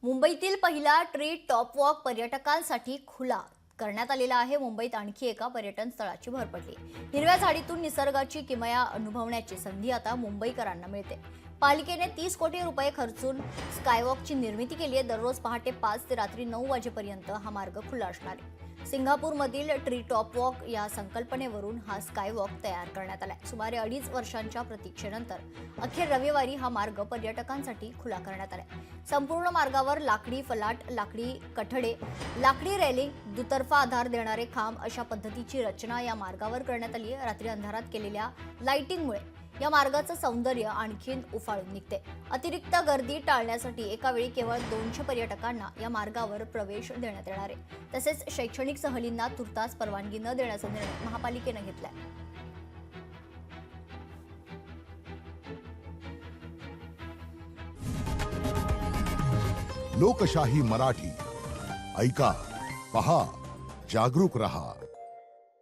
मुंबईतील पहिला tree top walk पर्यटकांसाठी खुला करण्यात आलेला आहे। मुंबईत आणखी एका पर्यटन स्थळाची भर पडली। हिरव्या झाडीतून निसर्गाची किमया अनुभवण्याची संधी आता मुंबईकरांना मिळते। पालिकेने 30 कोटी रुपये खर्चून स्कायवॉकची निर्मिती केली आहे। दररोज पहाटे 5 ते रात्री 9 वाजेपर्यंत हा मार्ग खुला असणार आहे। सिंगापूरमधील ट्री टॉप वॉक या संकल्पनेवरून हा स्कायवॉक तयार करण्यात आलाय। सुमारे 2.5 वर्षांच्या प्रतीक्षेनंतर अखेर रविवारी हा मार्ग पर्यटकांसाठी खुला करण्यात आलाय। संपूर्ण मार्गावर लाकडी फलाट, लाकडी कठडे, लाकडी रेलिंग, दुतर्फा आधार देणारे खांब अशा पद्धतीची रचना या मार्गावर करण्यात आली आहे। रात्री अंधारात केलेल्या लाइटिंगमुळे या मार्गाचं सौंदर्य आणखीन उफाळून निघते। अतिरिक्त गर्दी टाळण्यासाठी एका वेळी केवळ 200 पर्यटकांना या मार्गावर प्रवेश देण्यात येणार आहे। तसेच शैक्षणिक सहलींना तुर्तास परवानगी न देण्याचा निर्णय महापालिकेने घेतलाय। लोकशाही मराठी ऐका, पहा, जागरूक रहा।